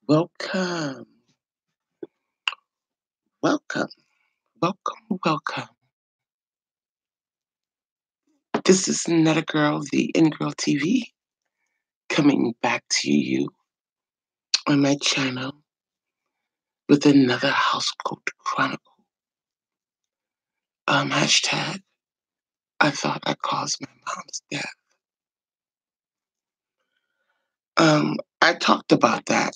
Welcome, welcome, welcome. This is another girl, the In Girl TV, coming back to you on my channel with another Housecoat Chronicle. Hashtag, I thought I caused my mom's death. I talked about that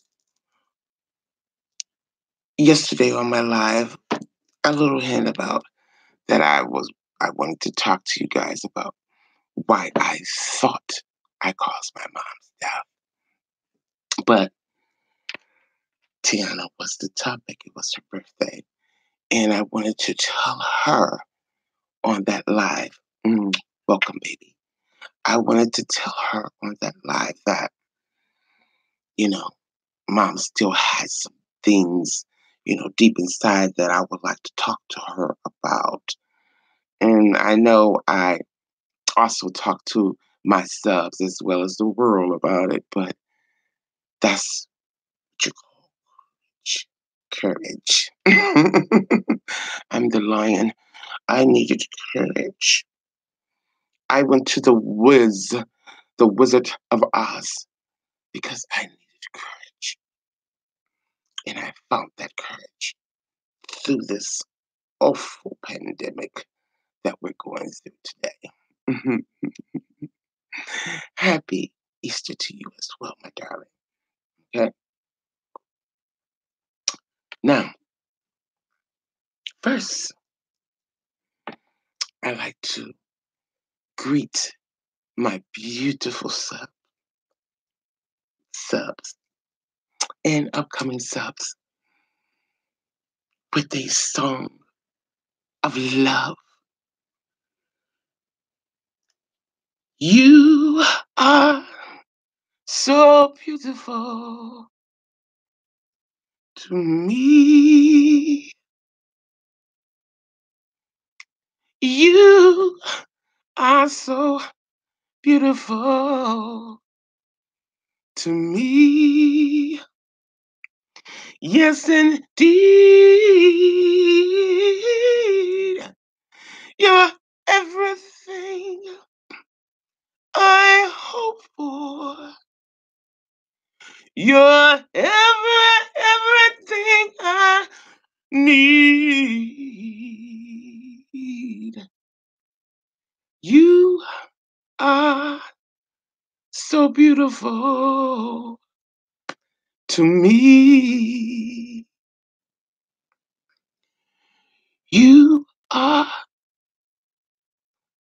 yesterday on my live, a little hint about that I wanted to talk to you guys about why I thought I caused my mom's death. But Tiana was the topic. It was her birthday. And I wanted to tell her on that live, welcome, baby. I wanted to tell her on that live that, mom still has some things, deep inside that I would like to talk to her about. And I know I also talk to my subs as well as the world about it, but that's what you call courage. I'm the lion. I needed courage. I went to the Wizard of Oz, because I needed courage. And I found that courage through this awful pandemic that we're going through today. Happy Easter to you as well, my darling. Okay. Now, first, I like to greet my beautiful subs and upcoming subs with a song of love. You are so beautiful to me. You are so beautiful to me. Yes, indeed. You're everything I hope for. You're everything I need. You are so beautiful to me. You are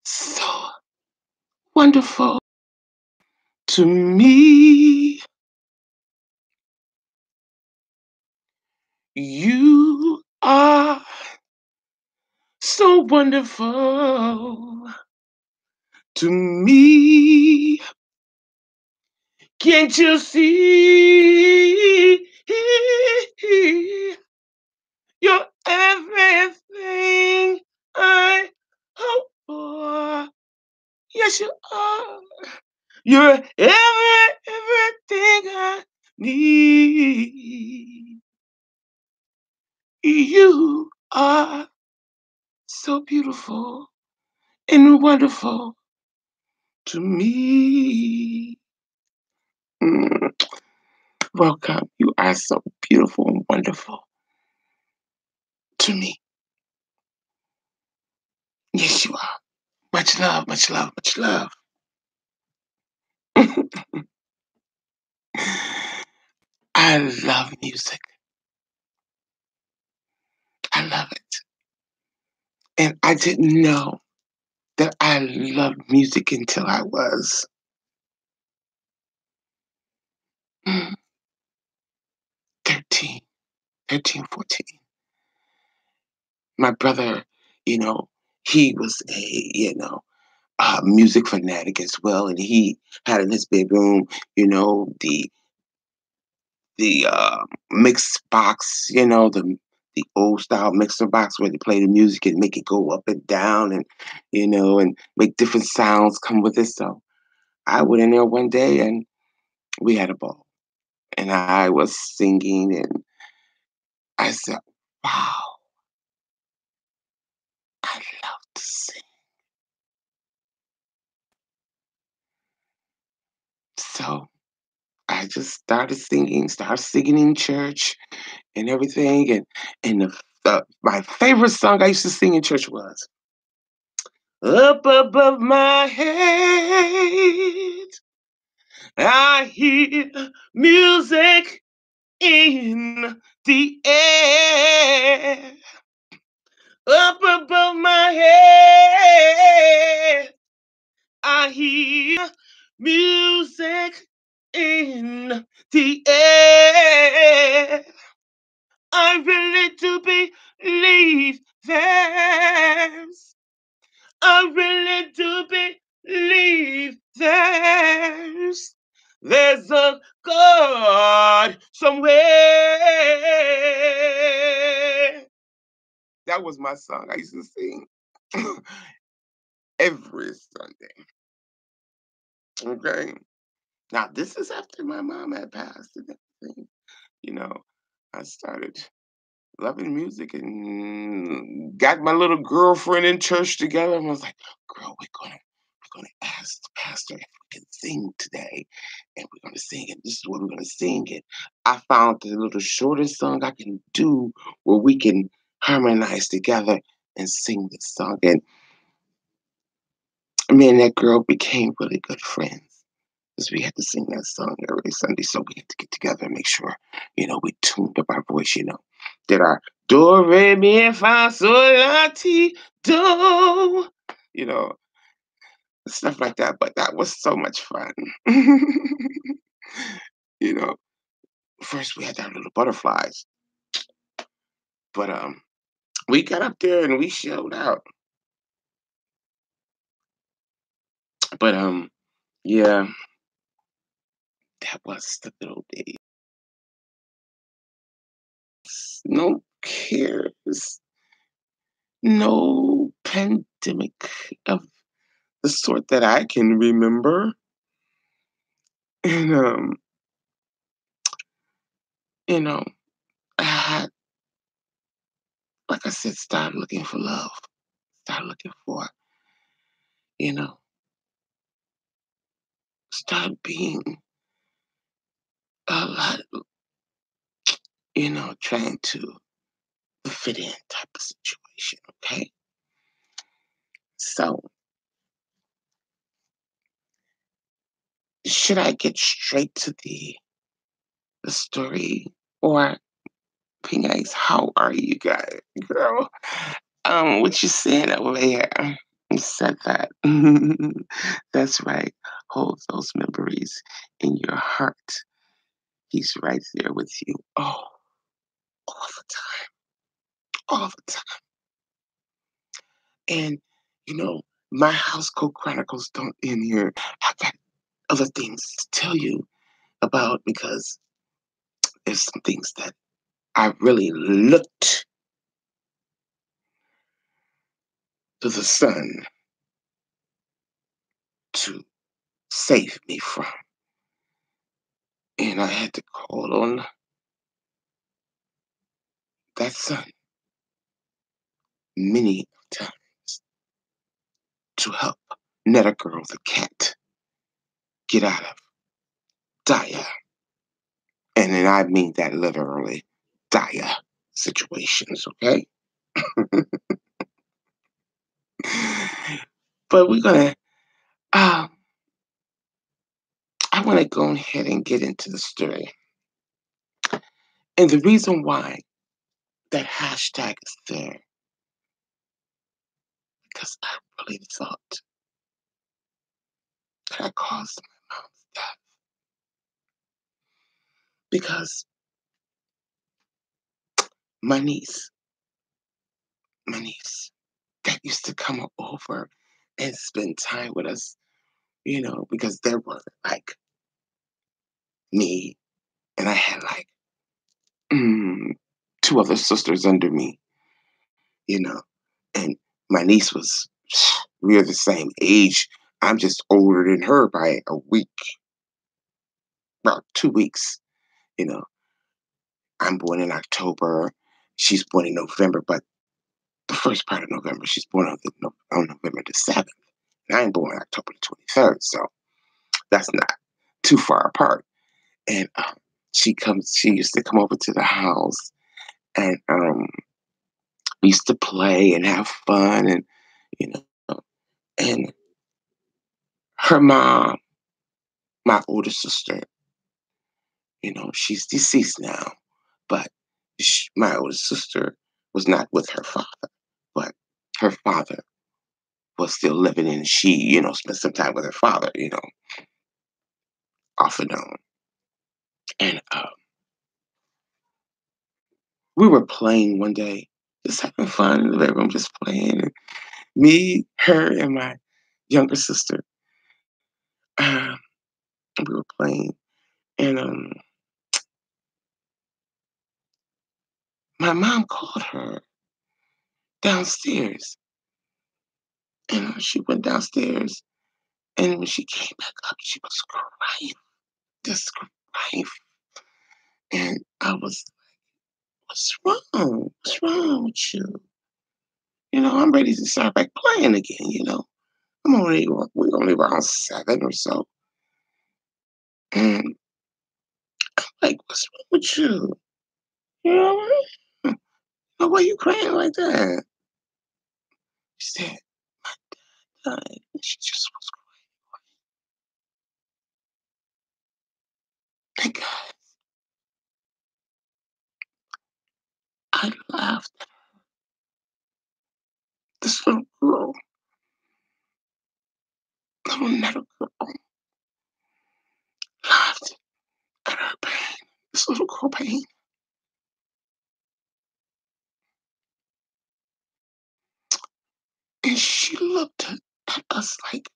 so wonderful to me. You are so wonderful to me. Can't you see? You're everything I hope for. Yes, you are. You're everything I need. You are so beautiful and wonderful to me. Mm, Welcome. You are so beautiful and wonderful to me. Yes, you are. Much love, much love, much love. I love music. I love it. And I didn't know that I loved music until I was 13, 13, 14. My brother, you know, he was a music fanatic as well. And he had in his bedroom, the mix box, the old style mixer box where they play the music and make it go up and down and make different sounds come with it. So I went in there one day and we had a ball. and I was singing, and I said, "Wow, I love to sing." So I just started singing in church and everything, and my favorite song I used to sing in church was "Up above my head, I hear music in the air. Up above my head, I hear music in the air. I really do believe I really do believe there's a God somewhere. That was my song I used to sing every Sunday. Okay. Now this is after my mom had passed and everything. You know, I started loving music and got my little girlfriend in church together and was like, girl, we're gonna ask the pastor if we can sing today. And we're gonna sing it. This is what we're gonna sing it. I found the little shortest song I can do where we can harmonize together and sing this song. And me and that girl became really good friends because we had to sing that song every Sunday. So we had to get together and make sure, we tuned up our voice, did our do, re, mi, fa, sol, la, ti, do, you know, stuff like that. But that was so much fun. you know, First we had our little butterflies, but we got up there and we showed out. But yeah, that was the good old days. No cares, no pandemic of the sort that I can remember. And you know, I had, like I said, started looking for love, started looking for, you know, started being a lot, trying to fit in type of situation. Okay. So should I get straight to the story, or be nice? How are you guys, girl? What you saying over here? You said that. That's right. Hold those memories in your heart. He's right there with you. Oh, all the time, all the time. And you know, my Housecoat Chronicles don't end here. I got other things to tell you about because there's some things that I really looked to the sun to save me from. And I had to call on that sun many times to help Netta Girl the cat get out of dire, and then I mean that literally, dire situations, okay? But uh, I want to go ahead and get into the story. And the reason why that hashtag is there, because I really thought that I caused my mom's death. Because my niece, my niece, that used to come over and spend time with us, because there were like me, and I had like mm, two other sisters under me, you know, and my niece was, we are the same age. I'm just older than her by a week, about 2 weeks. You know, I'm born in October. She's born in November, but the first part of November. She's born on November the 7th. And I'm born October the 23rd. So that's not too far apart. And she used to come over to the house and we used to play and have fun and, you know, and her mom, my older sister, she's deceased now, but my older sister was not with her father, but her father was still living and she, spent some time with her father, off and on. And we were playing one day, just having fun in the living room, just playing. And me, her, and my younger sister, uh, we were playing. And my mom called her downstairs. And she went downstairs. And when she came back up, she was crying, just crying. And I was, what's wrong? What's wrong with you? I'm ready to start back playing again. We're only around 7 or so. And like, what's wrong with you? You know, why you crying like that? She said, and she just was crying. God, I laughed at this little girl, little girl, laughed at her pain, this little girl pain. And she looked at us like,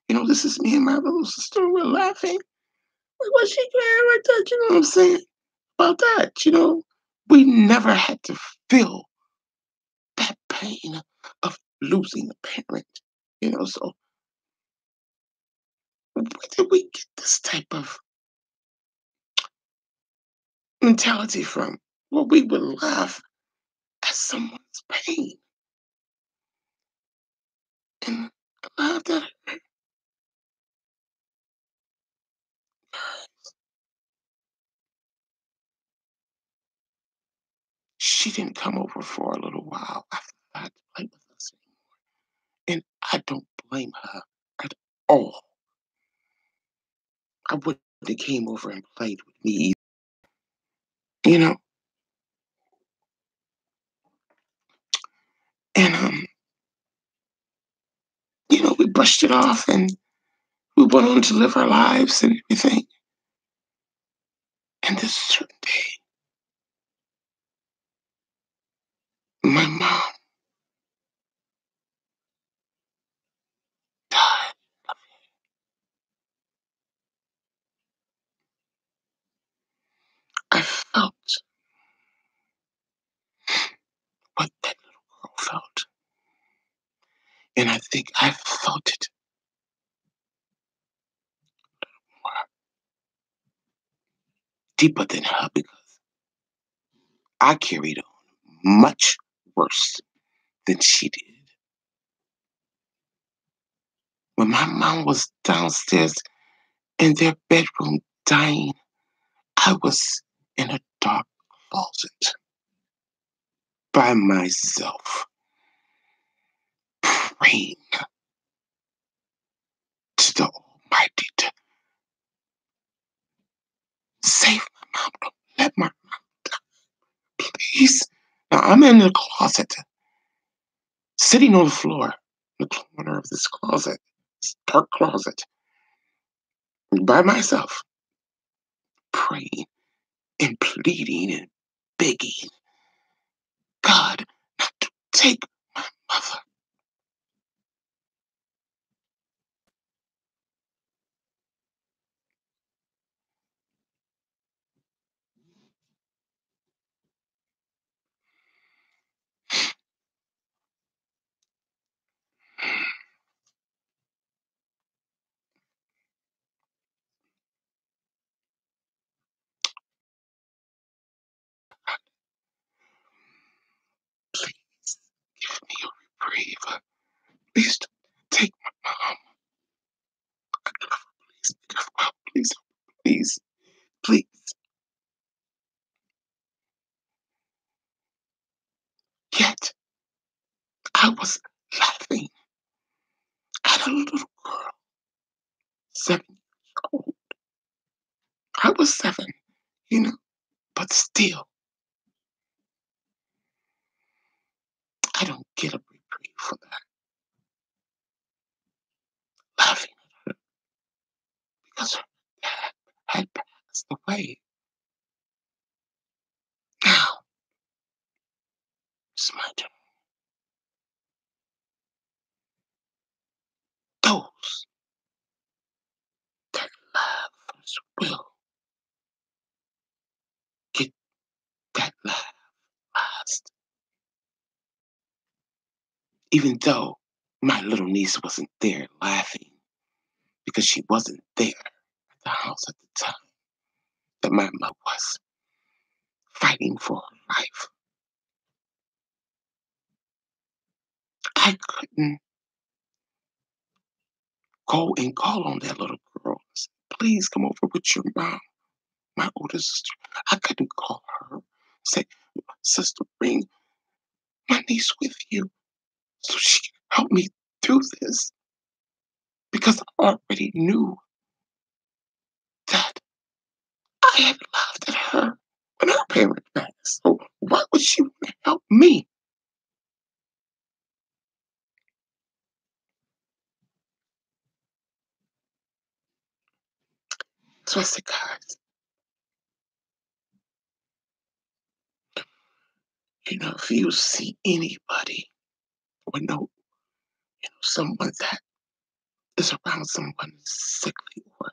this is me and my little sister. We're laughing. Like, what's she crying like that? You know what I'm saying? About that, we never had to feel that pain of losing a parent. So where did we get this type of mentality from? Well, we would laugh at someone's pain and laugh at her. She didn't come over for a little while after that to play with us. And I don't blame her at all. I wouldn't have came over and played with me either, you know? And we brushed it off and we went on to live our lives and everything. And this certain day, my mom died. I felt what that little girl felt. And I think I felt it deeper than her because I carried on much worse than she did. When my mom was downstairs in their bedroom dying, I was in a dark closet by myself, praying to the Almighty to save my mom. Don't let my mom die, please. Now I'm in the closet, sitting on the floor, in the corner of this closet, this dark closet, by myself, praying and pleading and begging God not to take my mother. leave her. Please take my mom. I love her. Please take her out. Please, please, please. Yet I was laughing at a little girl, 7 years old. I was 7, you know, but still, I don't get a reprieve for that. Laughing because her dad had passed away. Now it's my turn. Those that laughers will get that laugh last. Even though my little niece wasn't there laughing because she wasn't there at the house at the time that my mother was fighting for her life. I couldn't go and call on that little girl and say, please come over with your mom, my older sister. I couldn't call her and say, sister, bring my niece with you so she can help me through this because I already knew that I had laughed at her when her parents passed. So why would she want to help me? So I said, guys, if you see anybody or know, someone that is around someone sickly or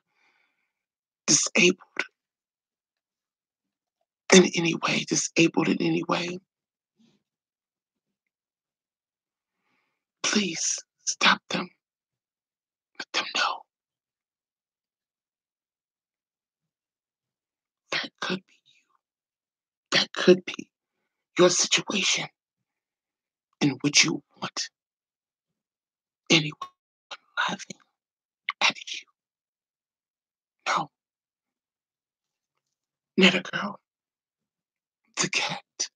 disabled disabled in any way, please stop them. Let them know that could be your situation in which you want anyone laughing at you. No, not a girl. The cat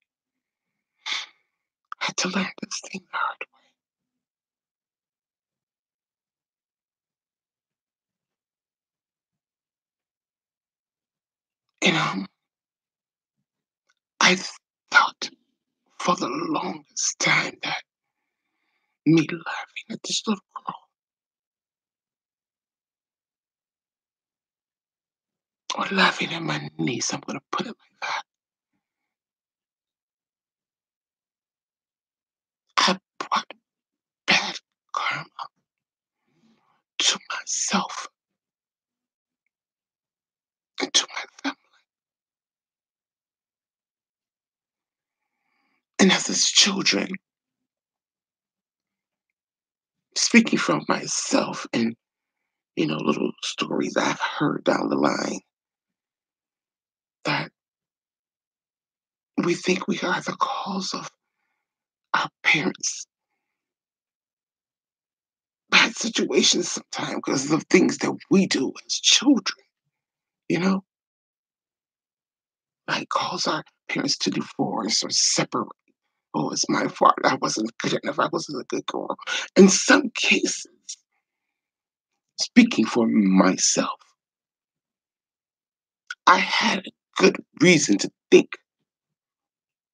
had to learn this thing the hard way. I thought for the longest time that me laughing at this little girl or laughing at my niece, I'm gonna put it like that. I brought bad karma to myself and to my family. And as his children, speaking from myself and little stories I've heard down the line that we think we are the cause of our parents' bad situations sometimes because of the things that we do as children, you know, like cause our parents to divorce or separate. Oh, it's my fault. I wasn't good enough. I wasn't a good girl. In some cases, speaking for myself, I had a good reason to think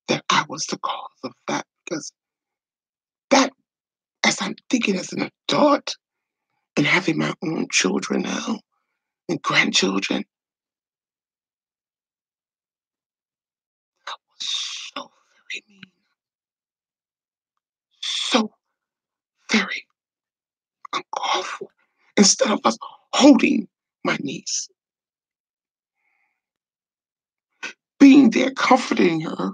that I was the cause of that because that, as I'm thinking as an adult and having my own children now and grandchildren, so very mean, so very uncalled for. Instead of us holding my niece, being there comforting her,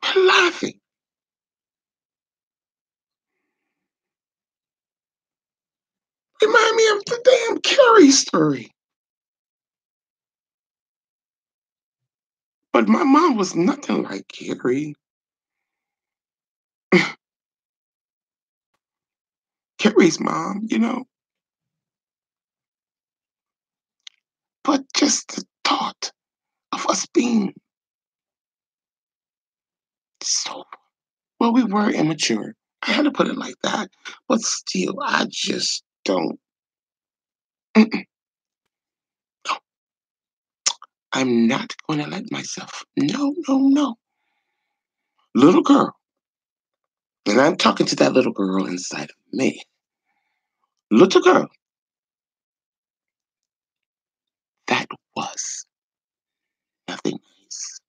we're laughing. Remind me of the damn Carrie story. But my mom was nothing like Carrie. Carrie's mom, but just the thought of us being so, well, we were immature. I had to put it like that. But still, I just don't. Mm-mm, no, I'm not going to let myself. No, no, no. Little girl, and I'm talking to that little girl inside of me. Little girl, that was nothing nice.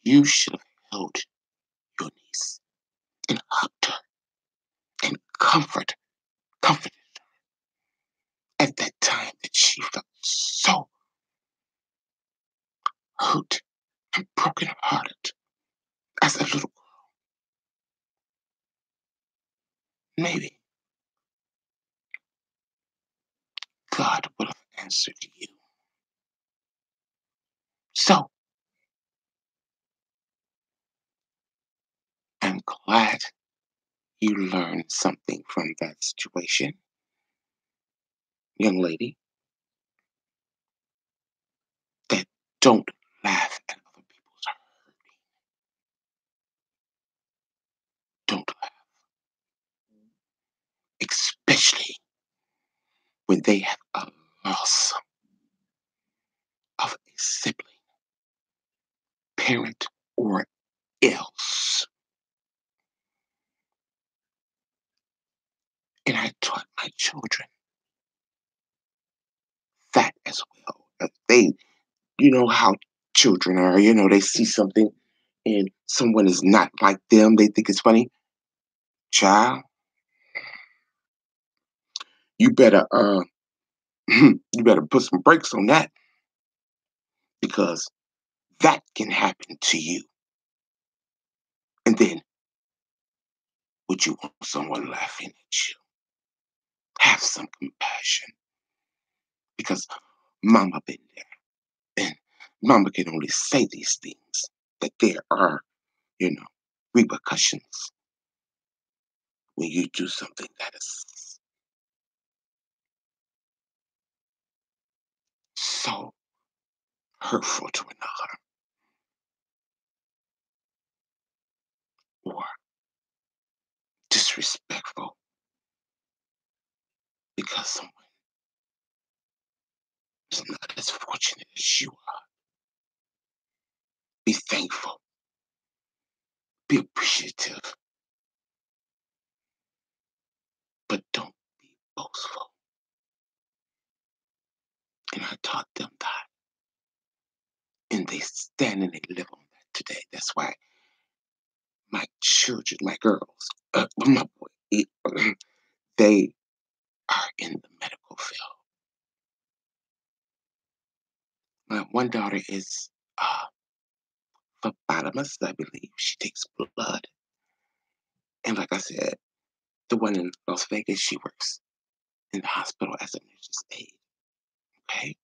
You should have held your niece and hugged her and comforted at that time that she felt so hurt and brokenhearted as a little girl. Maybe God would have answered you. So I'm glad you learned something from that situation, young lady, that don't laugh at other people's hurt. Don't laugh, especially when they have a loss of a sibling, parent, or else. And I taught my children that as well. They, you know how children are, they see something and someone is not like them, they think it's funny. Child, you better you better put some brakes on that because that can happen to you. And then would you want someone laughing at you? Have some compassion because mama been there and mama can only say these things that there are, you know, repercussions when you do something that is so hurtful to another or disrespectful because someone is not as fortunate as you are. Be thankful, be appreciative, but don't be boastful. And I taught them that. And they stand and they live on that today. That's why my children, my girls, my boy, they are in the medical field. My one daughter is phlebotomist, I believe. She takes blood. And like I said, the one in Las Vegas, she works in the hospital as a nurse's aide. Okay?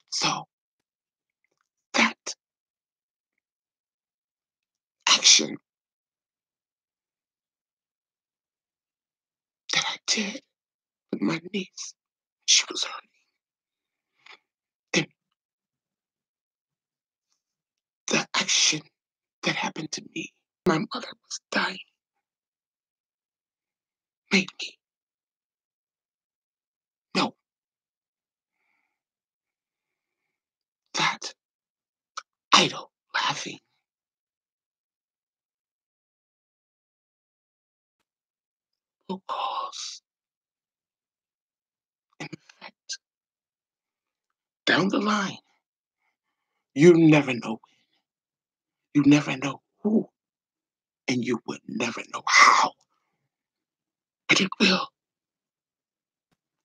So that action that I did with my niece, she was hurting. And the action that happened to me, my mother was dying, made me know that idle laughing will cause an effect down the line. You never know. You never know who, and you would never know how. But it will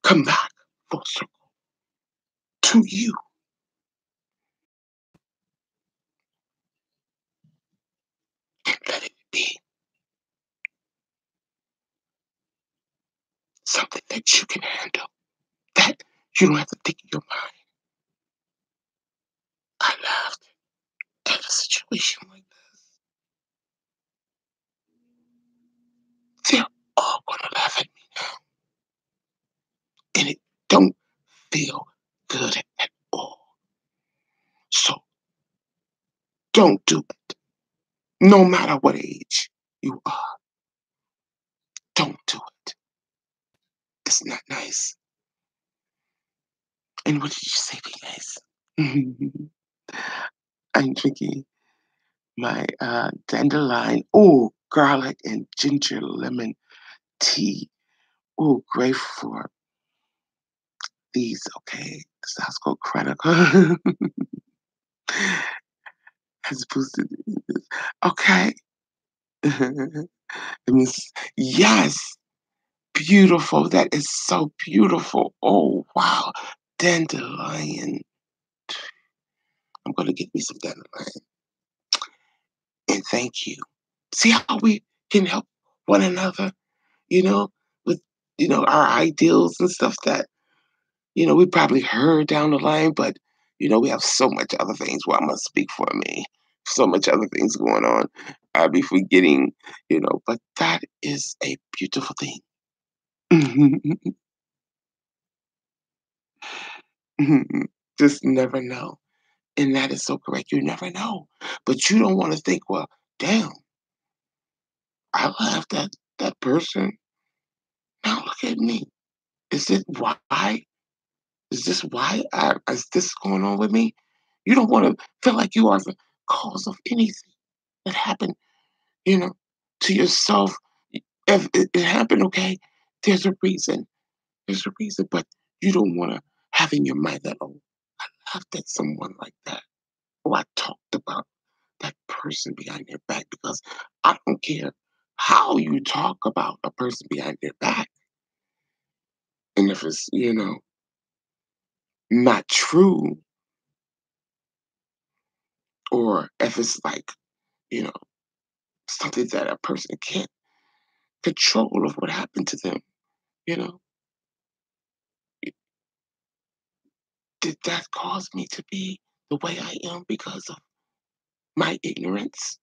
come back full circle to you. And let it be something that you can handle. That you don't have to think in your mind. I laughed at a situation like that. don't feel good at all. So don't do it. No matter what age you are, don't do it. It's not nice. And what did you say be nice? I'm drinking my dandelion, oh, garlic and ginger lemon tea. Oh, great for these. Okay, this Housecoat Chronicle has boosted. Okay. It means yes, beautiful. That is so beautiful. Oh wow, dandelion. I'm gonna get me some dandelion. And thank you. See how we can help one another, you know, with our ideals and stuff that we probably heard down the line, but we have so much other things. Well, I must speak for me. So much other things going on. I'll be forgetting, but that is a beautiful thing. Just never know. And that is so correct. You never know. But you don't want to think, well, damn, I left that person. Now look at me. Is it why? Is this why is this going on with me? You don't want to feel like you are the cause of anything that happened, you know, to yourself. If it happened, okay, there's a reason. There's a reason, but you don't want to have in your mind that, oh, I laughed at someone like that. Oh, I talked about that person behind their back because I don't care how you talk about a person behind their back. And if it's, not true, or if it's like, you know, something that a person can't control of what happened to them, you know, did that cause me to be the way I am because of my ignorance?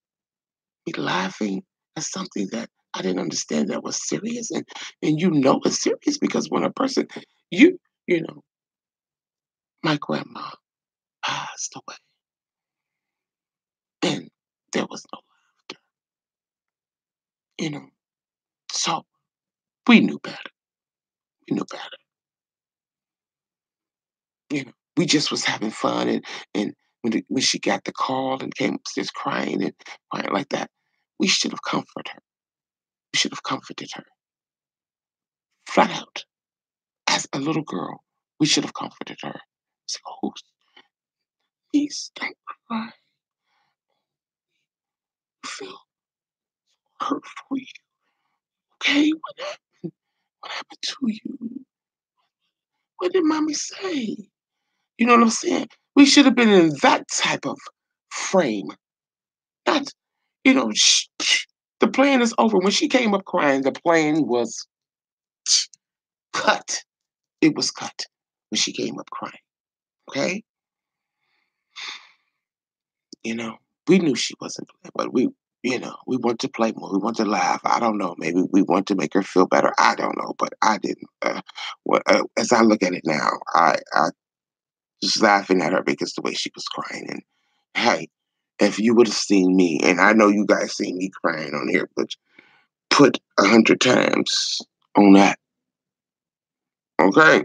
Me laughing at something that I didn't understand that was serious, and it's serious because when a person, you you know, my grandma passed away, and there was no laughter, you know. So we knew better. We knew better. We just was having fun, and when she got the call and came upstairs crying like that, we should have comforted her. We should have comforted her flat out. As a little girl, we should have comforted her. Say, "Oh, please don't cry. I feel hurt for you. Okay, what happened to you? What did mommy say?" You know what I'm saying? We should have been in that type of frame. Not, the plan is over. When she came up crying, the plan was cut. It was cut when she came up crying. Okay, you know, we knew she wasn't playing, but we want to play more. We want to laugh. I don't know. Maybe we want to make her feel better. I don't know, but I didn't. As I look at it now, I just laughing at her because the way she was crying. And hey, if you would have seen me, and I know you guys seen me crying on here, but put 100 times on that. Okay.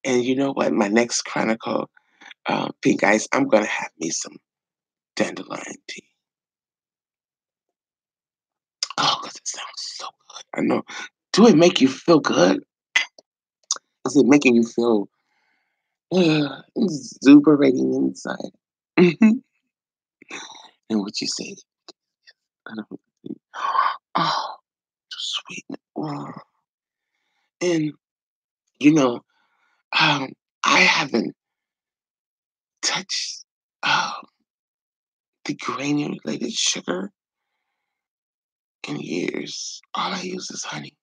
And you know what? My next chronicle, pink ice. I'm gonna have me some dandelion tea. Oh, cause it sounds so good. I know. Do it make you feel good? Is it making you feel exuberating inside? Mhm. And what you say? I don't think- Oh, sweet. Oh. And you know, I haven't touched the granulated sugar in years. All I use is honey.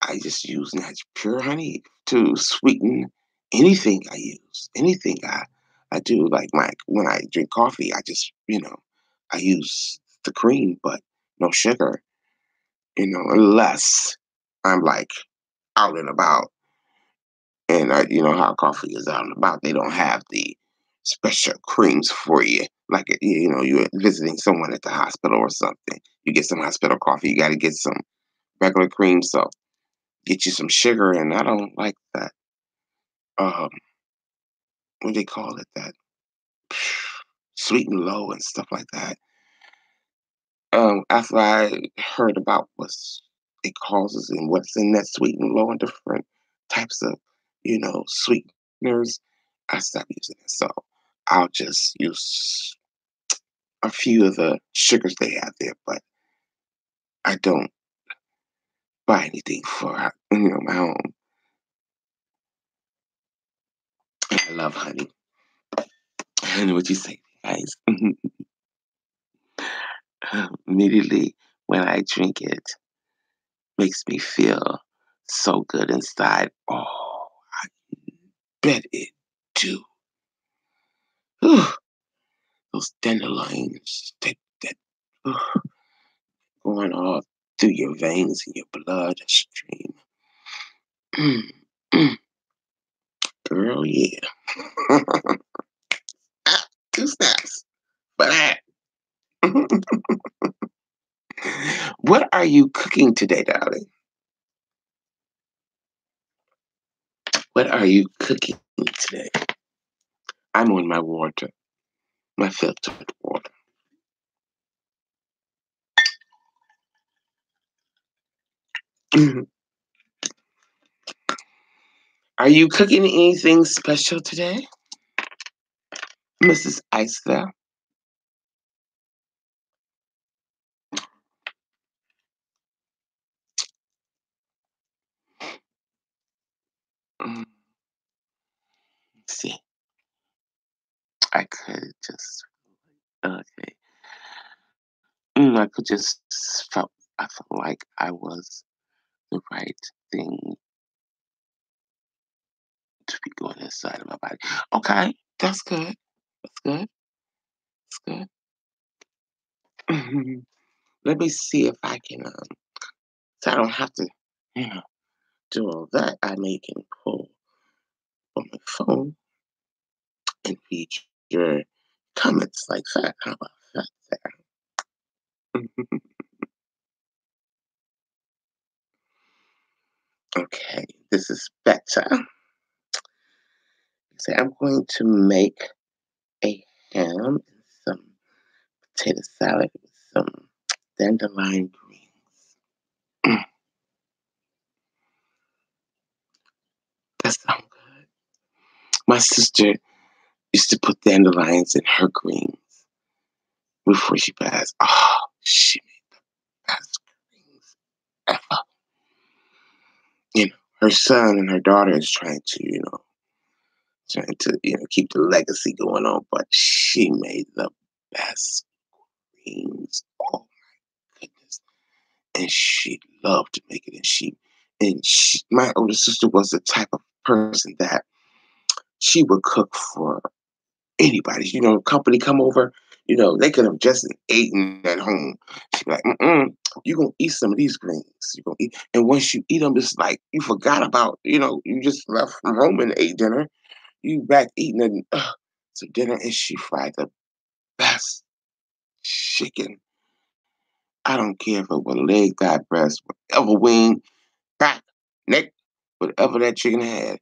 I just use pure honey to sweeten anything I use. Anything I do, like when I drink coffee, I just I use the cream, but no sugar. unless I'm like out and about and you know how coffee is out and about. They don't have the special creams for you. Like you're visiting someone at the hospital or something. You get some hospital coffee. You got to get some regular cream. So get you some sugar, and I don't like that. Um, what do they call it? That sweet and low and stuff like that. After I heard about what it causes and what's in that sweet and low and different types of, sweeteners, I stopped using it. So I'll just use a few of the sugars they have there, but I don't buy anything for my own. I love honey. I know what you say, guys. Immediately when I drink it, makes me feel so good inside. Oh, bet it do. Whew, those dandelions that uh, going all through your veins and your blood stream. Mm, mm, girl, yeah. Ah, 2 snaps for that. What are you cooking today, darling? What are you cooking today? I'm on my water, my filtered water. Are you cooking anything special today, Mrs. Icefield? Mm, see, I could just okay. I could just felt I felt like I was the right thing to be going inside of my body. Okay, that's good. That's good. That's good. Let me see if I can. So I don't have to, you know, do all that. I may can pull on my phone and read your comments like that. How about that? There? Okay, this is better. So I'm going to make a ham and some potato salad with some dandelion greens. Mm, that sounds good. My sister used to put dandelions in her greens before she passed. Oh, she made the best greens ever. Her son and her daughter is trying to keep the legacy going on, but she made the best greens. Oh goodness. And she loved to make it. My older sister was the type of person that she would cook for anybody. Company come over, they could have just eaten at home. She'd be like, you gonna eat some of these greens. You gonna eat, and once you eat them, it's like you forgot about, you just left from home and ate dinner. You back eating some dinner, and she fried the best chicken. I don't care if it was leg, thigh, breast, whatever wing, back, neck, whatever that chicken had.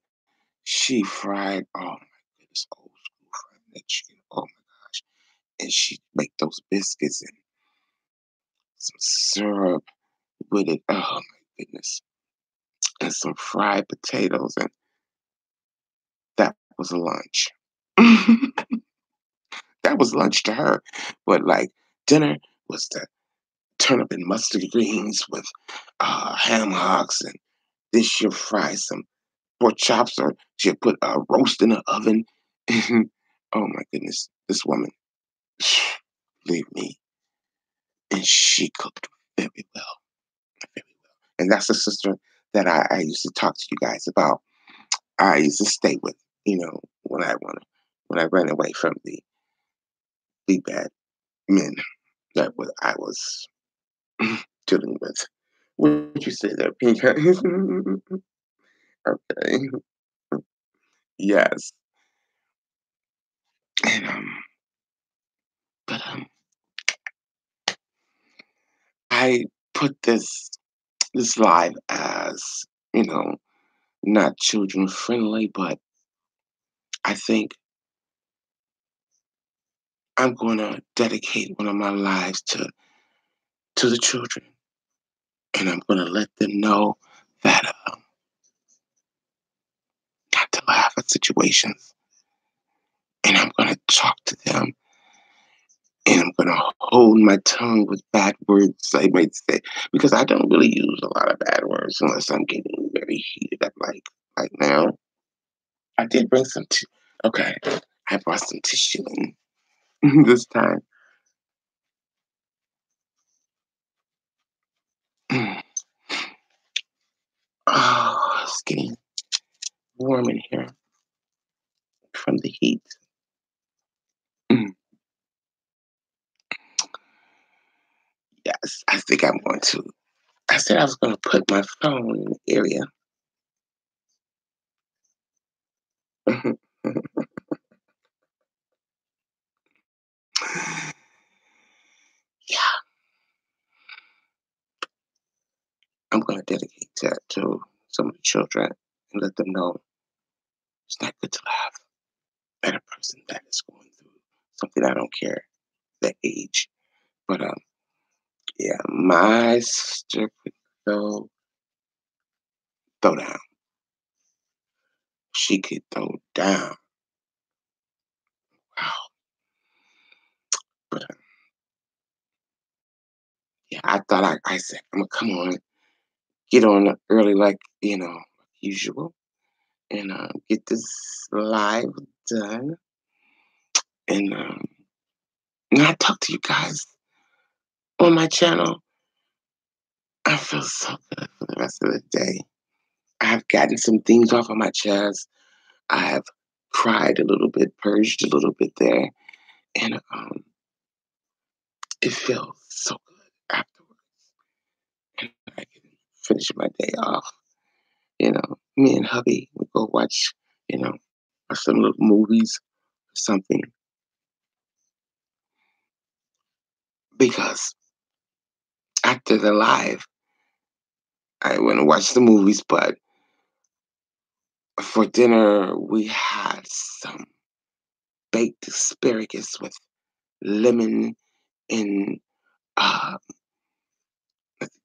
She fried. Oh my goodness, old school fried that chicken. Oh my gosh. And she make those biscuits and some syrup with it. Oh my goodness. And some fried potatoes. And that was a lunch. That was lunch to her. But like dinner was the turnip and mustard greens with ham hocks. And then she'll fry some pork chops or she'll put a roast in the oven. Oh my goodness. This woman, believe me, and she cooked very well. Very well. And that's the sister that I used to talk to you guys about. I used to stay with, when I ran away from the bad men that I was dealing with. What would you say there, pink eyes? Okay. Yes. And, but, I put this live as, you know, not children friendly, but I think I'm gonna dedicate one of my lives to the children, and I'm gonna let them know that, not to laugh at situations, and I'm gonna talk to them, and I'm gonna hold my tongue with bad words I might say, because I don't really use a lot of bad words unless I'm getting very heated up, like now. I did bring some okay, I brought some tissue in this time. Oh, it's getting warm in here from the heat. Mm, yes, I think I'm going to. I said I was going to put my phone in the area. Yeah, I'm going to dedicate that to some of the children and let them know it's not good to laugh at a person that is going through something. I don't care the age, but yeah, my sister could throw down. She could throw down. Wow. But yeah, I thought I said I'm gonna come on, get on early like usual, and get this live done, and I talk to you guys on my channel. I feel so good for the rest of the day. I have gotten some things off of my chest. I have cried a little bit, purged a little bit there, and it feels so good afterwards. And I can finish my day off. Me and hubby we go you know, watch some little movies or something because after the live, I went and watched the movies, but for dinner we had some baked asparagus with lemon and uh,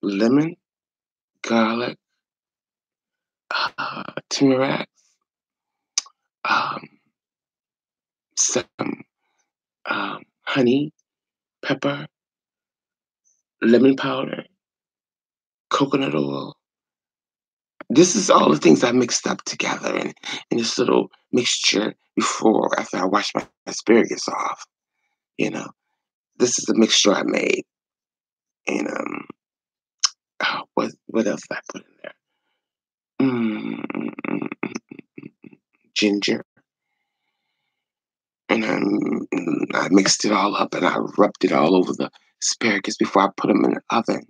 lemon, garlic, turmeric, um, some honey, pepper, lemon powder, coconut oil. This is all the things I mixed up together in this little mixture after I washed my asparagus off. You know, this is the mixture I made, and what else did I put in there? Ginger, and I mixed it all up and I rubbed it all over the asparagus before I put them in the oven.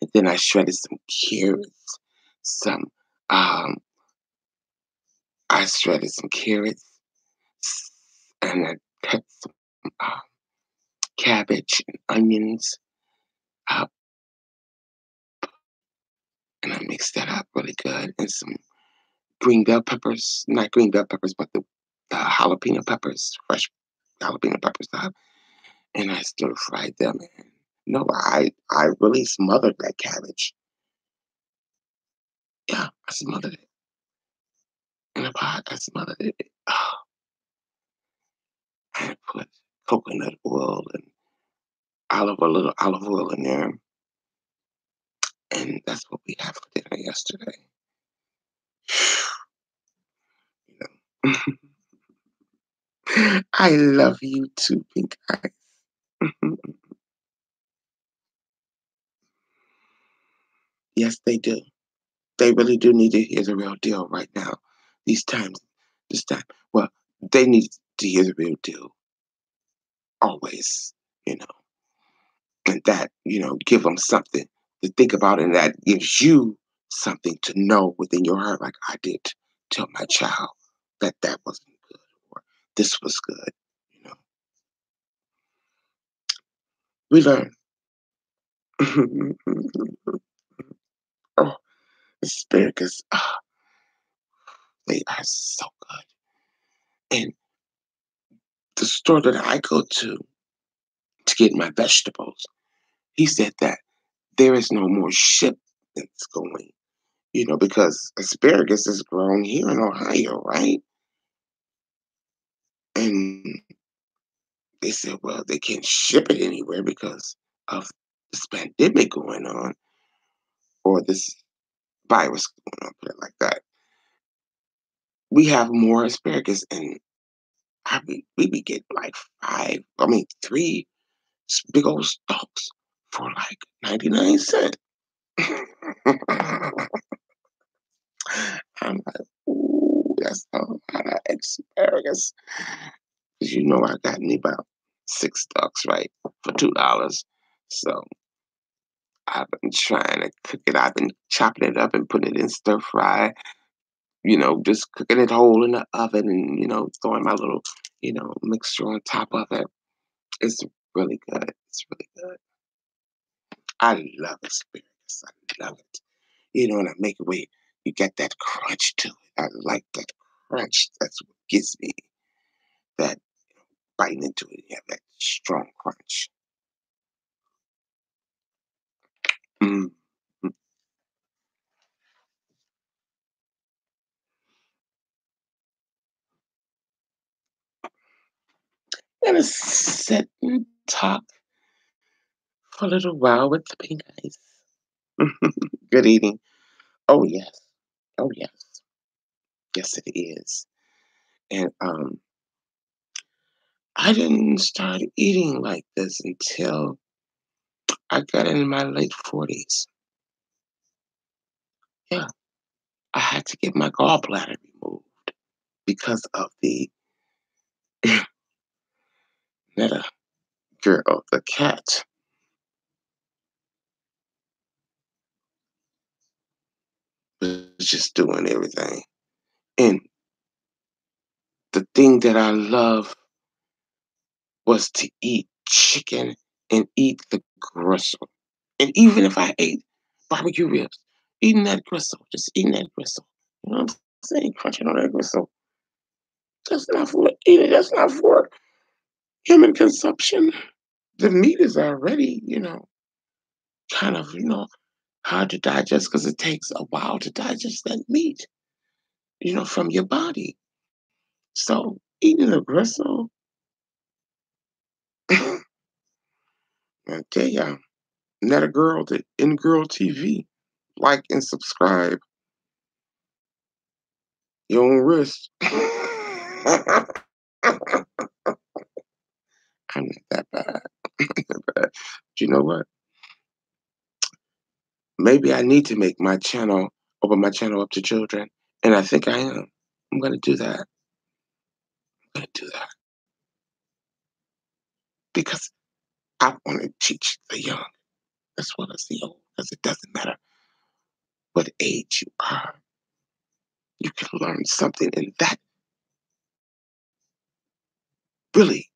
And then I shredded some carrots, some um, I shredded some carrots, and I cut some uh, cabbage and onions up, and I mixed that up really good, and some green bell peppers, not green bell peppers, but the jalapeno peppers, fresh jalapeno peppers up, and I stir fried them. And no, I really smothered that cabbage. Yeah, I smothered it in a pot. I smothered it. Oh, I put coconut oil and a little olive oil in there, and that's what we had for dinner yesterday. You know. I love you too, Pink Eye. Yes, they do. They really do need to hear the real deal right now. These times, this time. Well, they need to hear the real deal always, you know, and that, give them something. to think about, and that gives you something to know within your heart, like I did tell my child that that wasn't good or this was good. You know, we learn. Oh, asparagus, they are so good. And the store that I go to get my vegetables, he said that there is no more shipments going, because asparagus is grown here in Ohio, right? And they said, well, they can't ship it anywhere because of this pandemic going on or this virus going on, put it like that. We have more asparagus, and we be getting like three big old stalks for like 99 cents. I'm like, ooh, that's a lot of asparagus. 'Cause I got me about 6 stalks, right, for $2. So I've been trying to cook it. I've been chopping it up and putting it in stir fry, just cooking it whole in the oven and, throwing my little, mixture on top of it. It's really good. It's really good. I love asparagus. I love it. And I make it where you get that crunch to it. I like that crunch. That's what gives me that biting into it. You have that strong crunch. Mm. Mm. And sit and talk for a little while with the pink eyes. Good eating. Oh yes. Oh yes. Yes, it is. And I didn't start eating like this until I got in my late 40s. Yeah, I had to get my gallbladder removed because of the Netta girl, the cat, was just doing everything. And the thing that I love was to eat chicken and eat the gristle. And even if I ate barbecue ribs, eating that gristle, just eating that gristle. You know what I'm saying? Crunching on that gristle. That's not for eating. That's not for human consumption. The meat is already, kind of, hard to digest because it takes a while to digest that meat, from your body. So eating a gristle, I tell ya, not a girl to in girl TV. Like and subscribe. Your own risk. I'm not that bad. But you know what? Maybe I need to open my channel up to children. And I think I am. I'm gonna do that. I'm gonna do that. Because I want to teach the young as well as the old. Because it doesn't matter what age you are. You can learn something. And that really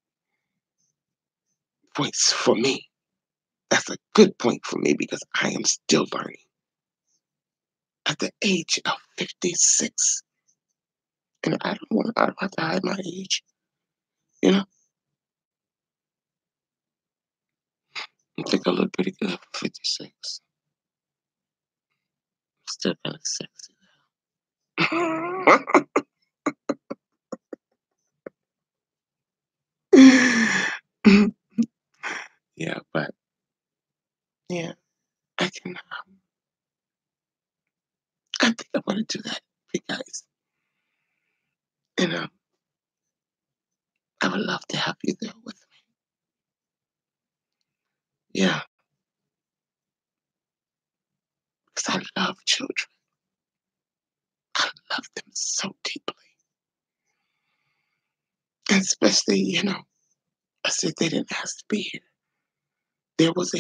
points for me. That's a good point for me because I am still learning. At the age of 56. And I don't have to hide my age. You know, I think I look pretty good for 56. Still kind of sexy. Yeah, but yeah, I can. I think I want to do that, big guys. And I would love to have you there with me. Yeah, because I love children. I love them so deeply, and especially I said they didn't ask to be here. There was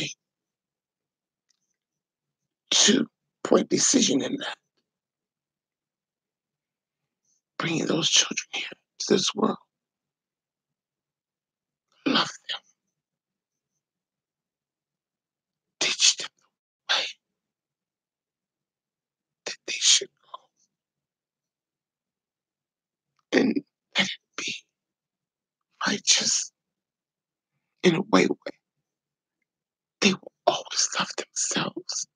2-point decision in that, bringing those children here to this world. Love them, teach them the way that they should go, and let it be righteous in a way where they will always love themselves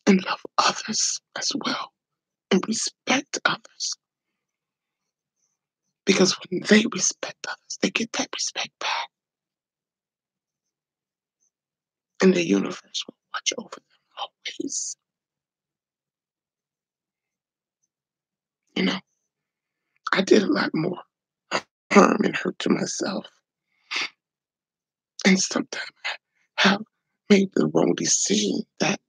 and love others as well and respect others. Because when they respect others, they get that respect back. And the universe will watch over them always. You know, I did a lot more harm and hurt to myself. And sometimes I have made the wrong decision that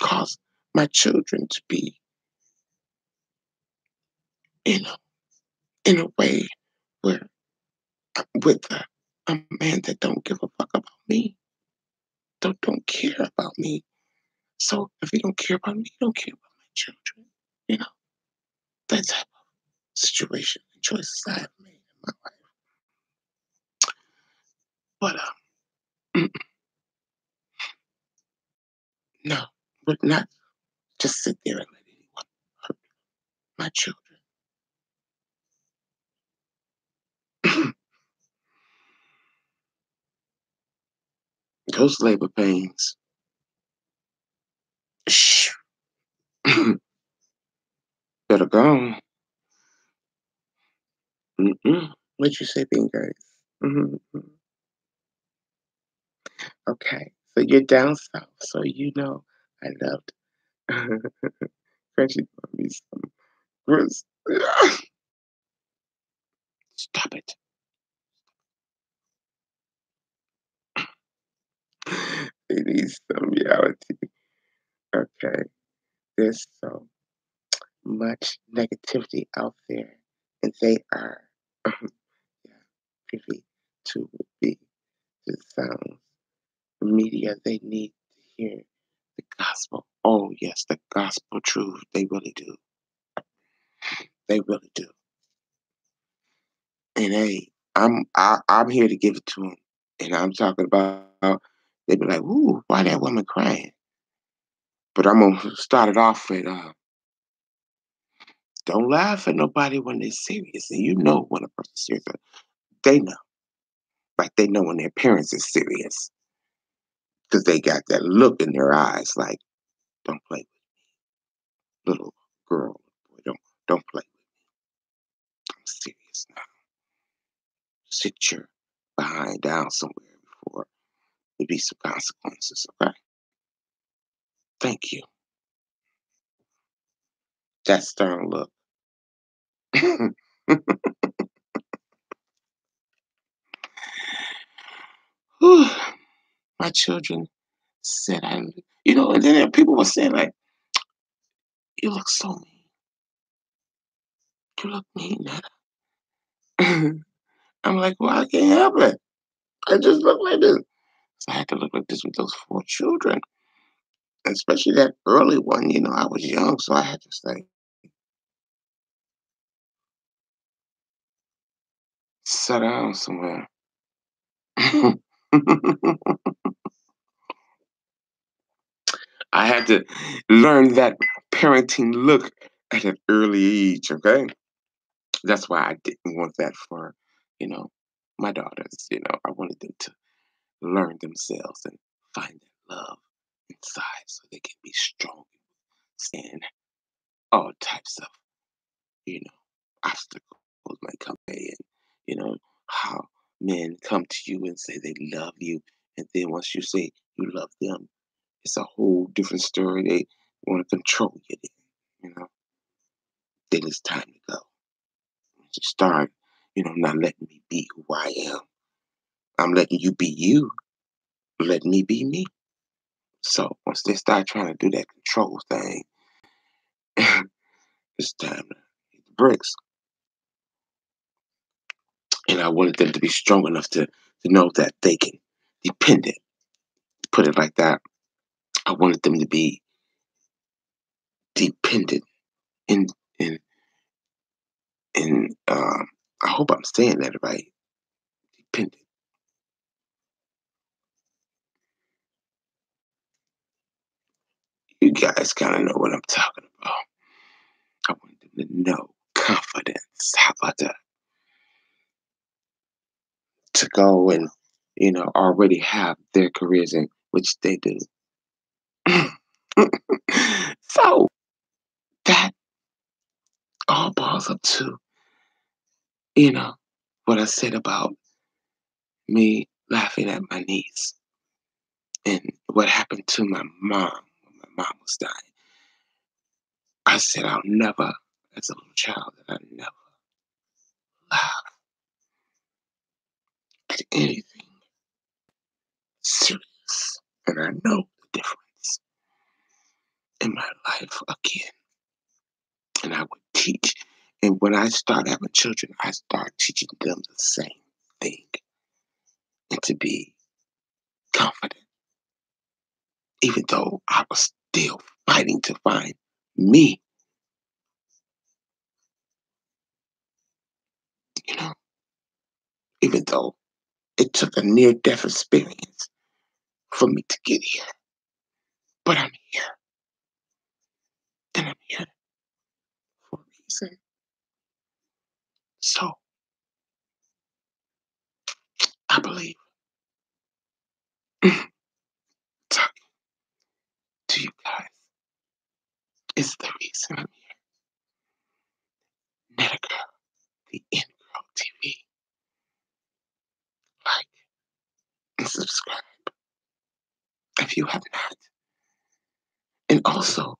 caused my children to be, you know, in a way where with a man that don't give a fuck about me, don't care about me. So if he don't care about me, he don't care about my children. You know, that type of situation and choices I have made in my life. But no, but not just sit there and let anyone hurt my children. Those labor pains. Shh. Better go. What you say, being guys? Okay, so you're down south, so you know I loved Frenchie brought me some grits. Stop it. It needs some reality. Okay, there's so much negativity out there, and they are yeah, privy to be the sounds, the media. They need to hear the gospel. Oh yes, the gospel truth. They really do. They really do. And hey, I'm here to give it to them. And I'm talking about they be like, "Ooh, why that woman crying?" But I'm gonna start it off with, "Don't laugh at nobody when they're serious." And you know when a person's serious, they know, like they know when their parents is serious because they got that look in their eyes, like, "Don't play with little girl, boy, don't play. I'm serious now. Sit your behind down somewhere before there be some consequences." Okay, thank you. That stern look. Whew, my children said and then people were saying like, "You look so mean. You look mean, Nana." I'm like, "Well, I can't help it. I just look like this." So I had to look like this with those 4 children, especially that early one. I was young, so I had to say, "Sit down somewhere." I had to learn that parenting look at an early age. Okay, that's why I didn't want that for, you know, my daughters. I wanted them to learn themselves and find that love inside so they can be strong and all types of, you know, obstacles might come in, how men come to you and say they love you. And then once you say you love them, it's a whole different story. They want to control you. Then it's time to go. To start, not letting me be who I am. I'm letting you be you. Let me be me. So once they start trying to do that control thing, it's time to hit the bricks. And I wanted them to be strong enough to know that they can depend it. Put it like that. I wanted them to be, dependent in in in I hope I'm saying that right. Dependent. You guys kind of know what I'm talking about. I want them to know confidence. How about that? To go and already have their careers in which they do. So that all balls up to you know what I said about me laughing at my niece and what happened to my mom when my mom was dying. I said I'll never, as a little child, that I never laugh at anything serious. And I know the difference in my life again. And I would teach. And when I start having children, I start teaching them the same thing and to be confident, even though I was still fighting to find me, you know, even though it took a near death experience for me to get here. But I'm here, and I'm here for a reason. So I believe talking to you guys is the reason I'm here. Netta Girl, the In Girl TV. Like and subscribe if you have not. And also,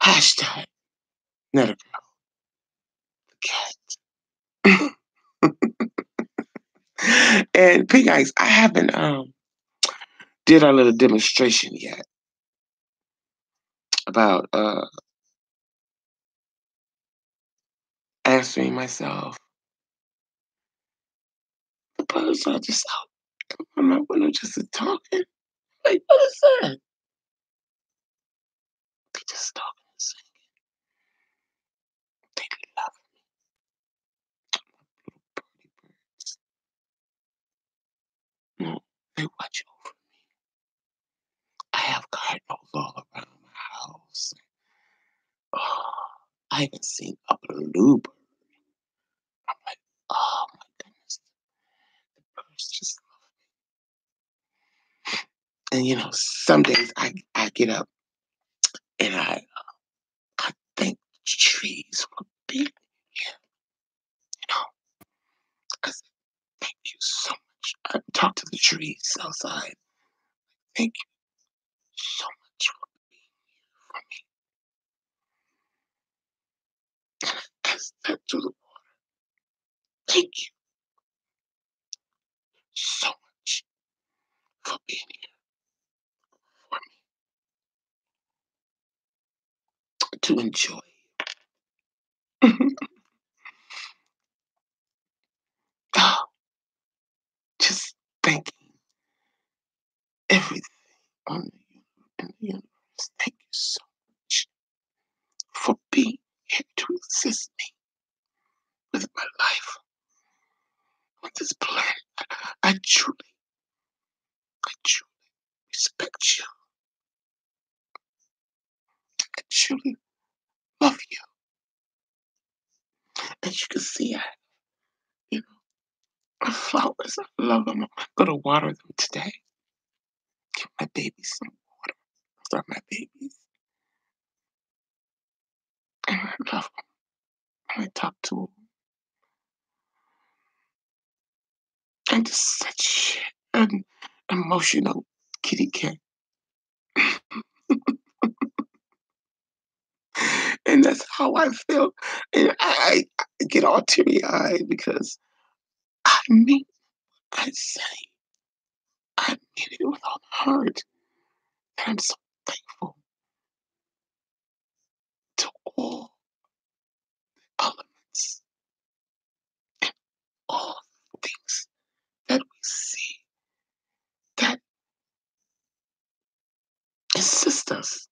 hashtag Netta Girl, the cat. And Pink Ice, I haven't did our little demonstration yet about answering myself. The birds are just out on my window just talking. Like, what is that? They just talking and singing. They love pretty birds. No, they watch over. I have cardinals all around my house. Oh, I haven't seen a bluebird. I'm like, oh my goodness, the birds just. And some days I get up and I thank the trees for being here. You know, I said, thank you so much. I talk to the trees outside. Thank you so much for being here for me. And I ask that to the thank you so much for being here for me to enjoy. Oh, just thanking everything on in the universe. Thank you so much for being here to assist me with my life on this planet. I truly respect you. I truly love you. As you can see, you know, my flowers, I love them. I'm gonna water them today. Give my babies some water. Those are my babies. And I love them. And I talk to them. I'm just such an emotional kitty cat. And that's how I feel. And I get all teary eyed because I mean, I say, I mean it with all my heart. And I'm so thankful to all elements, all things that we see that assist us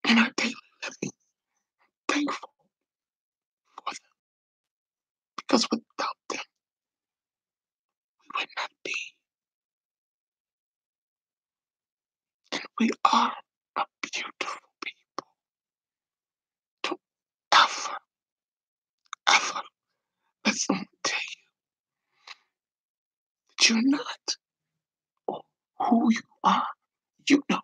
in our daily living, thankful for them, because without them, we would not be. And we are a beautiful people. Don't ever, ever let someone tell you that you're not or who you are. You know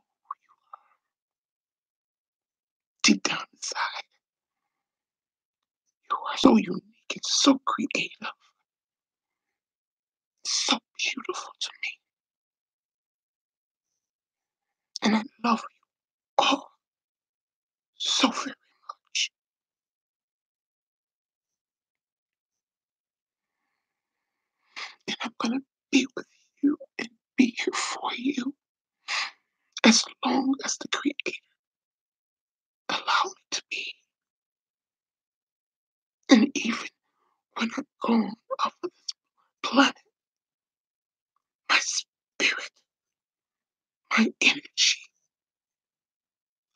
deep down inside, you are so unique and so creative, so beautiful to me. And I love you all so very much. And I'm going to be with you and be here for you as long as the Creator allow me to be. And even when I'm gone off of this planet, my spirit, my energy,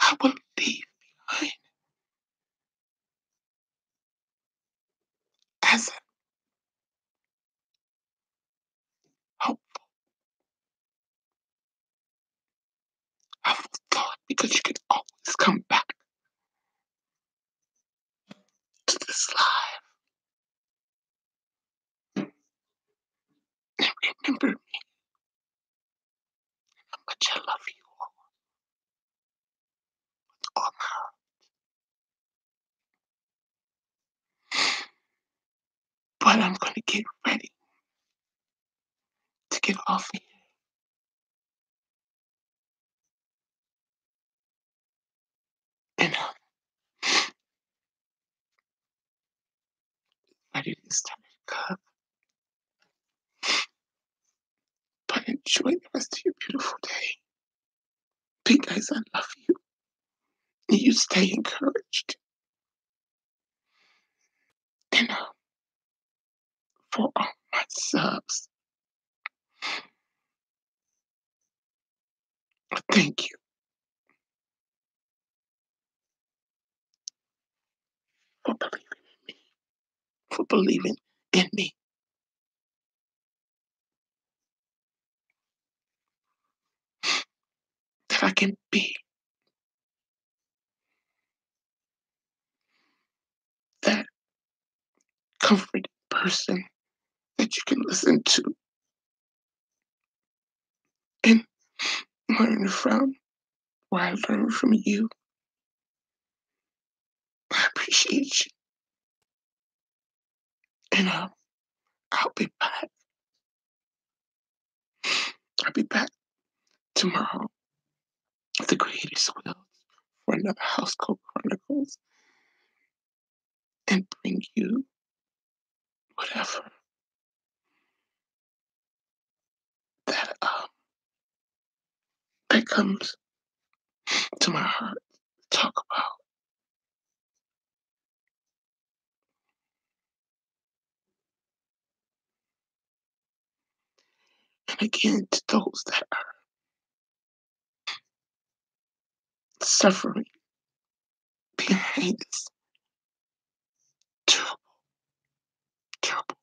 I will leave behind as a hopeful, hopeful thought, because you can always come back to this life and remember how much I love you all my heart. But I'm going to get ready to get off here. And I'm ready to start to go. But enjoy the rest of your beautiful day. Be nice, I love you. And you stay encouraged. And for all my subs, thank you for believing in me, for believing in me, that I can be that comforting person that you can listen to and learn from, where I learn from you. I appreciate you. And I'll be back. I'll be back tomorrow if the creators will for another Housecoat Chronicles and bring you whatever that that comes to my heart to talk about. And again, to those that are suffering behind this terrible, terrible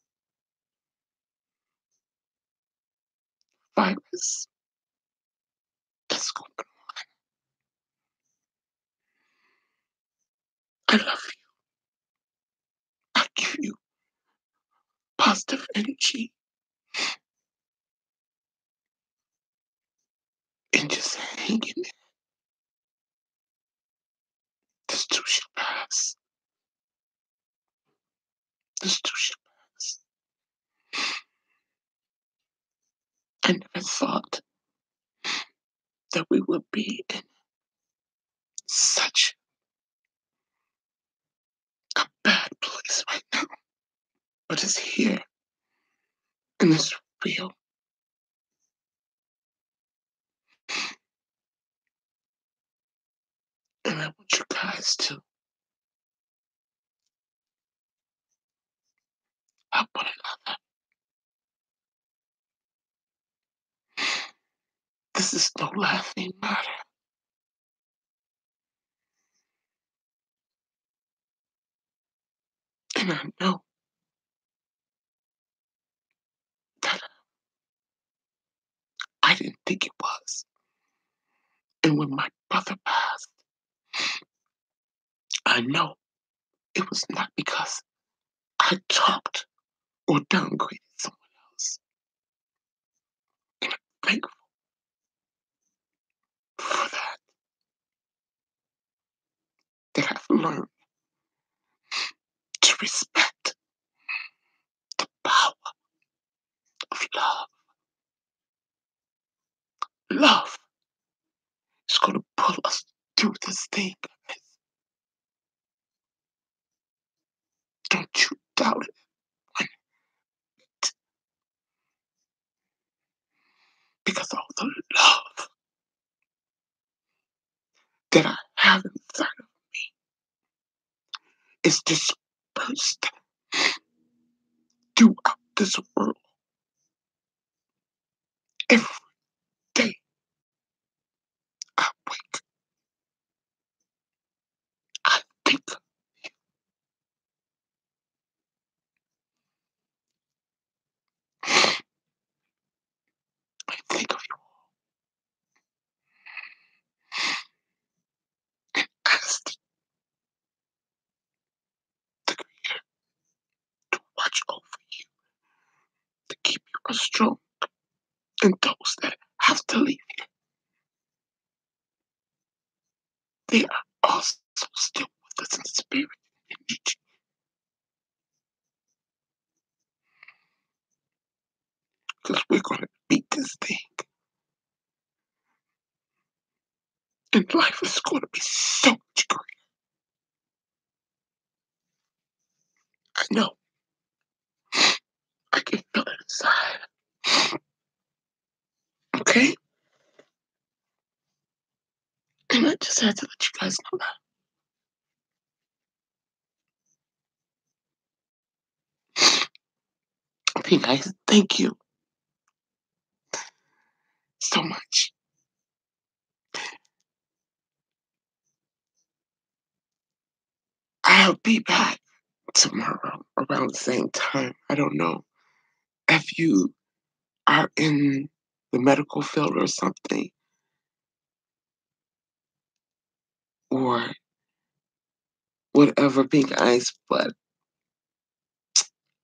virus that's going on. I love you. I give you positive energy and just hang in there. This too shall pass. This too shall pass. I never thought that we would be in such a bad place right now. But it's here and it's real. And I want you guys to help one another. This is no laughing matter. And I know that I didn't think it was. And when my brother passed, I know it was not because I talked or downgraded someone else. And I'm thankful for that I've learned to respect the power of love. Love is going to pull us through this thing. Don't you doubt it. Because all the love that I have inside of is dispersed throughout this world every day I wake. I think, I think of you. Ask the Creator to watch over you, to keep you strong. And those that have to leave, they are also still with us in spirit. Because we're going to beat this thing. And life is going to be so much greater. I know. I can feel it inside. Okay? And I just had to let you guys know that. Okay, guys, thank you so much. I'll be back tomorrow around the same time. I don't know if you are in the medical field or something, or whatever, Pink Ice, but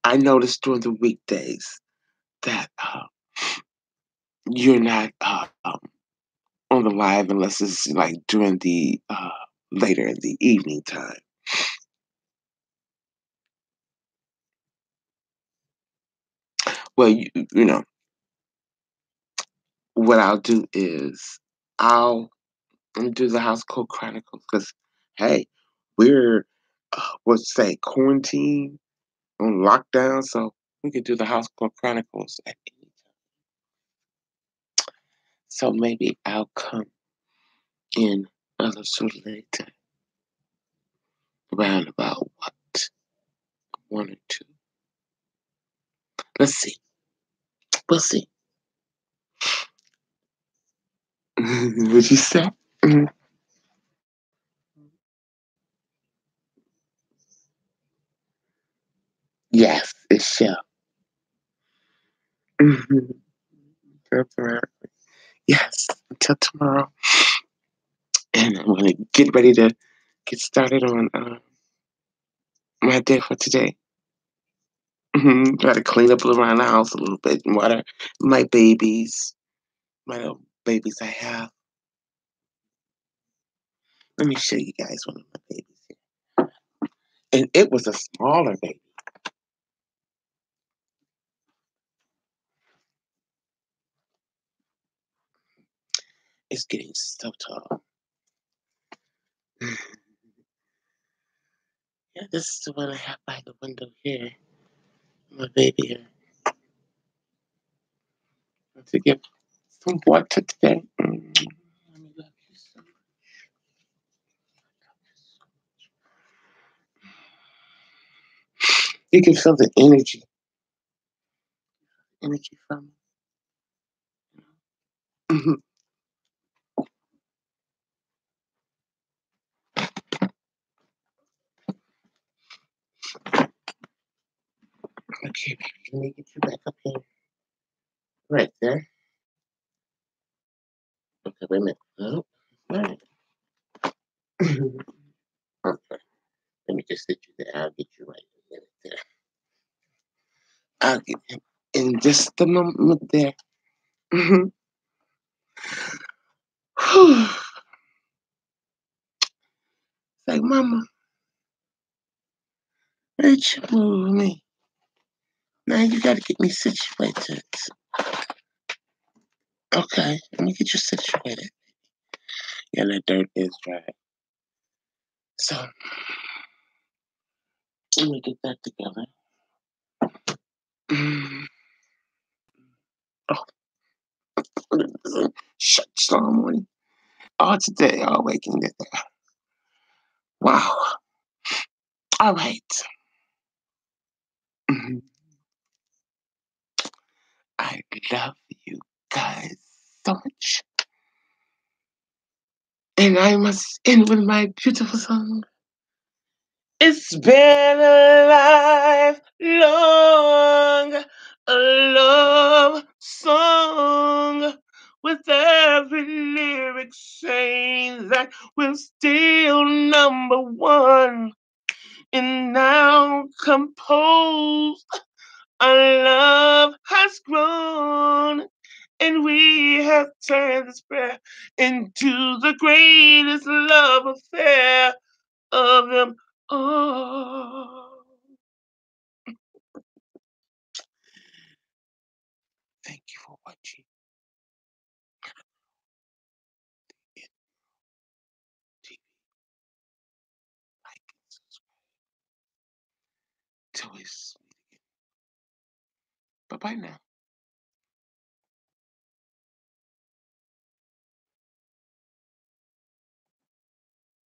I noticed during the weekdays that you're not on the live unless it's like during the later in the evening time. Well, you know, what I'll do is I'll do the Housecoat Chronicles because, hey, we're, what's say, quarantine on lockdown, so we could do the Housecoat Chronicles at any time. So maybe I'll come in a little later, around about what, one or two. Let's see. We'll see. What you say? Mhm. Yes, it shall. Mhm. Temporary. Yes, until tomorrow. And I'm going to get ready to get started on my day for today. Try to clean up around the house a little bit and water my babies, my little babies I have. Let me show you guys one of my babies here. And it was a smaller baby. It's getting so tall. Yeah, this is the one I have by the window here. My baby here. To give some water today. Let me love you so much. You can feel the energy from it. let me get you back up here. Right there. Okay, wait a minute. Oh, right. Okay. Let me just sit you there. I'll get you right in a minute there. I'll get him in just a moment there. Mhm. Whew. Like, Mama, why did you move me? Now you gotta get me situated. Okay, let me get you situated. Yeah, that dirt is dry. So let me get that together. Mm. Oh, shut storm morning. All today, all waking day. Wow. All right. Mhm. I love you guys so much. And I must end with my beautiful song. It's been a lifelong love song with every lyric saying that we're still number one. And now composed, our love has grown, and we have turned this prayer into the greatest love affair of them all. Thank you for watching TV. Like and subscribe. Till we meet again. Bye bye now.